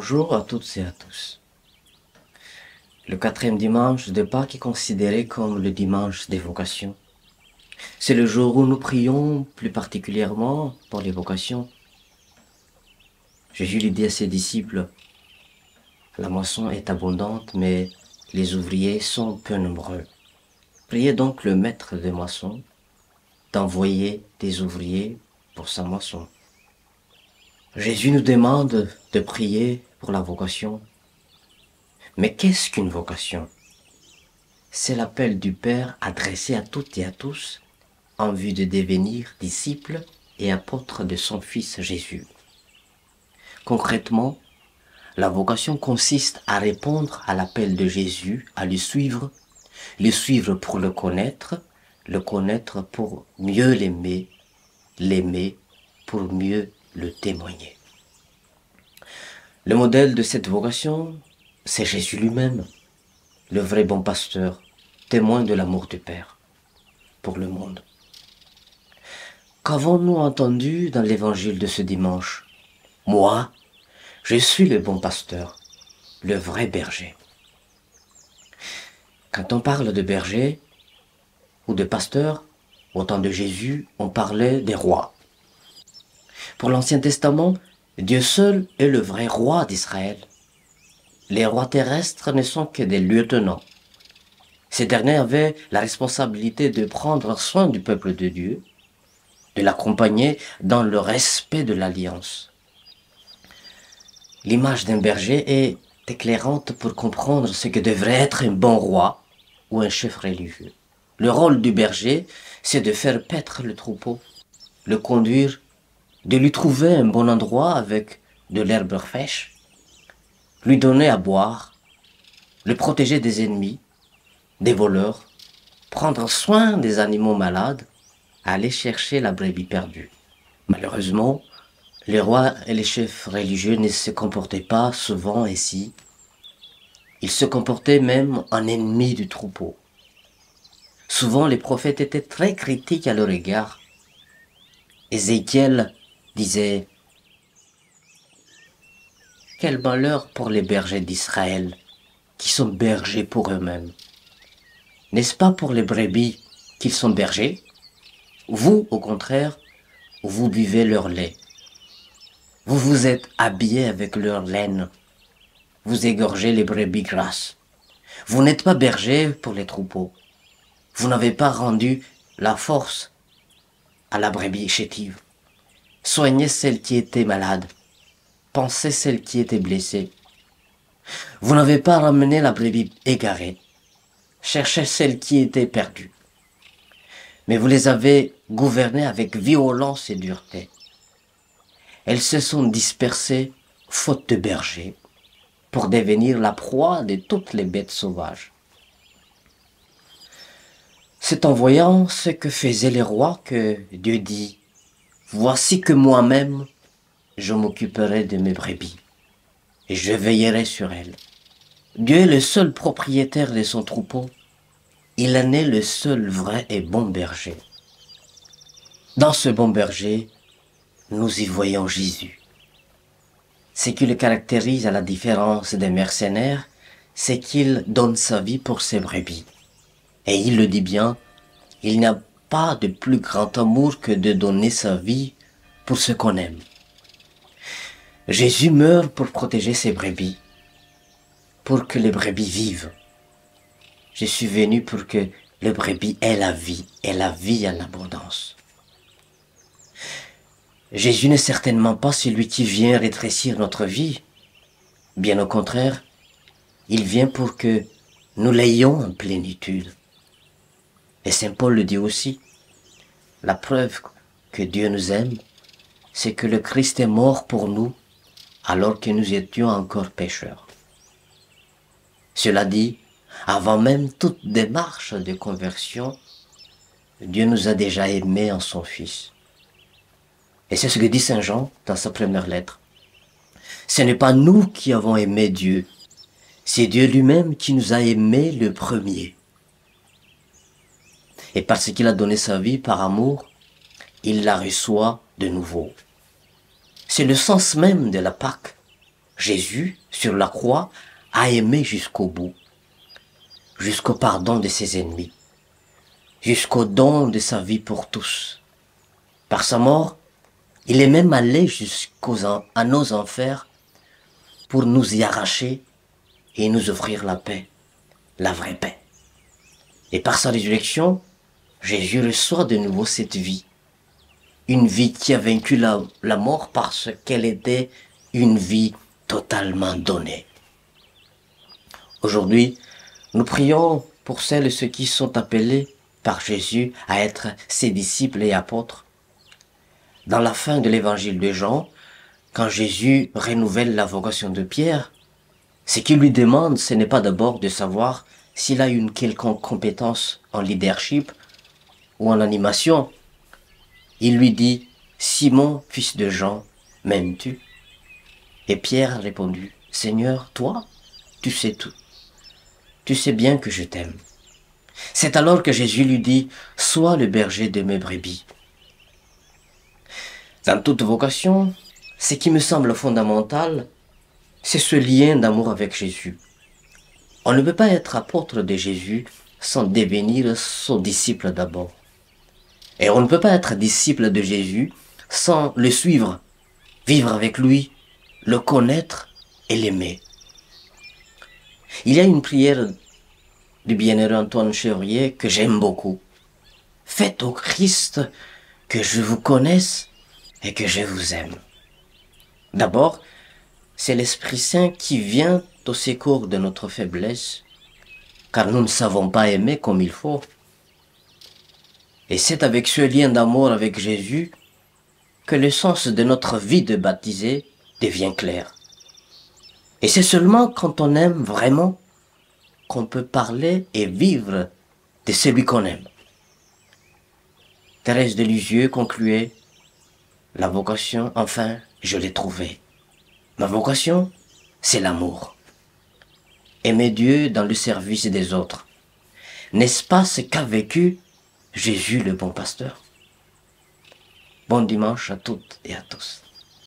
Bonjour à toutes et à tous. Le quatrième dimanche de Pâques est considéré comme le dimanche des vocations. C'est le jour où nous prions plus particulièrement pour les vocations. Jésus lui dit à ses disciples, la moisson est abondante, mais les ouvriers sont peu nombreux. Priez donc le maître des moissons d'envoyer des ouvriers pour sa moisson. Jésus nous demande de prier pour la vocation. Mais qu'est-ce qu'une vocation? C'est l'appel du Père adressé à toutes et à tous en vue de devenir disciples et apôtres de son Fils Jésus. Concrètement, la vocation consiste à répondre à l'appel de Jésus, à le suivre pour le connaître pour mieux l'aimer pour mieux le témoigner. Le modèle de cette vocation, c'est Jésus lui-même, le vrai bon pasteur, témoin de l'amour du Père pour le monde. Qu'avons-nous entendu dans l'évangile de ce dimanche? Moi, je suis le bon pasteur, le vrai berger. Quand on parle de berger ou de pasteur, au temps de Jésus, on parlait des rois. Pour l'Ancien Testament, Dieu seul est le vrai roi d'Israël. Les rois terrestres ne sont que des lieutenants. Ces derniers avaient la responsabilité de prendre soin du peuple de Dieu, de l'accompagner dans le respect de l'alliance. L'image d'un berger est éclairante pour comprendre ce que devrait être un bon roi ou un chef religieux. Le rôle du berger, c'est de faire paître le troupeau, le conduire, de lui trouver un bon endroit avec de l'herbe fraîche, lui donner à boire, le protéger des ennemis, des voleurs, prendre soin des animaux malades, aller chercher la brebis perdue. Malheureusement, les rois et les chefs religieux ne se comportaient pas souvent ainsi. Ils se comportaient même en ennemis du troupeau. Souvent, les prophètes étaient très critiques à leur égard. Ézéchiel disait « Quel malheur pour les bergers d'Israël, qui sont bergers pour eux-mêmes. N'est-ce pas pour les brebis qu'ils sont bergers? Vous, au contraire, vous buvez leur lait. Vous vous êtes habillés avec leur laine. Vous égorgez les brebis grasses. Vous n'êtes pas bergers pour les troupeaux. Vous n'avez pas rendu la force à la brebis chétive. Soignez celle qui était malade. Pensez celle qui était blessée. Vous n'avez pas ramené la brebis égarée. Cherchez celle qui était perdue. Mais vous les avez gouvernées avec violence et dureté. Elles se sont dispersées, faute de bergers, pour devenir la proie de toutes les bêtes sauvages. C'est en voyant ce que faisaient les rois que Dieu dit « Voici que moi-même, je m'occuperai de mes brebis, et je veillerai sur elles. » Dieu est le seul propriétaire de son troupeau. Il en est le seul vrai et bon berger. Dans ce bon berger, nous y voyons Jésus. Ce qui le caractérise à la différence des mercenaires, c'est qu'il donne sa vie pour ses brebis. Et il le dit bien, il n'y a pas de plus grand amour que de donner sa vie pour ce qu'on aime. Jésus meurt pour protéger ses brebis, pour que les brebis vivent. Je suis venu pour que les brebis aient la vie, et la vie en abondance. Jésus n'est certainement pas celui qui vient rétrécir notre vie. Bien au contraire, il vient pour que nous l'ayons en plénitude. Et Saint Paul le dit aussi, la preuve que Dieu nous aime, c'est que le Christ est mort pour nous alors que nous étions encore pécheurs. Cela dit, avant même toute démarche de conversion, Dieu nous a déjà aimés en son Fils. Et c'est ce que dit Saint Jean dans sa première lettre. Ce n'est pas nous qui avons aimé Dieu, c'est Dieu lui-même qui nous a aimés le premier. Et parce qu'il a donné sa vie par amour, il la reçoit de nouveau. C'est le sens même de la Pâque. Jésus, sur la croix, a aimé jusqu'au bout, jusqu'au pardon de ses ennemis, jusqu'au don de sa vie pour tous. Par sa mort, il est même allé à nos enfers pour nous y arracher et nous offrir la paix, la vraie paix. Et par sa résurrection, Jésus reçoit de nouveau cette vie. Une vie qui a vaincu la mort parce qu'elle était une vie totalement donnée. Aujourd'hui, nous prions pour celles et ceux qui sont appelés par Jésus à être ses disciples et apôtres. Dans la fin de l'évangile de Jean, quand Jésus renouvelle la vocation de Pierre, ce qu'il lui demande, ce n'est pas d'abord de savoir s'il a une quelconque compétence en leadership ou en animation. Il lui dit, « Simon, fils de Jean, m'aimes-tu » Et Pierre a répondu, « Seigneur, toi, tu sais tout. Tu sais bien que je t'aime. » C'est alors que Jésus lui dit, « Sois le berger de mes brebis. » Dans toute vocation, ce qui me semble fondamental, c'est ce lien d'amour avec Jésus. On ne peut pas être apôtre de Jésus sans devenir son disciple d'abord. Et on ne peut pas être disciple de Jésus sans le suivre, vivre avec lui, le connaître et l'aimer. Il y a une prière du bienheureux Antoine Chevrier que j'aime beaucoup. « Faites au Christ que je vous connaisse et que je vous aime. » D'abord, c'est l'Esprit Saint qui vient au secours de notre faiblesse, car nous ne savons pas aimer comme il faut. Et c'est avec ce lien d'amour avec Jésus que le sens de notre vie de baptisé devient clair. Et c'est seulement quand on aime vraiment qu'on peut parler et vivre de celui qu'on aime. Thérèse de Lisieux concluait, « La vocation, enfin, je l'ai trouvée. Ma vocation, c'est l'amour. Aimer Dieu dans le service des autres. N'est-ce pas ce qu'a vécu Jésus le bon pasteur ?» Bon dimanche à toutes et à tous.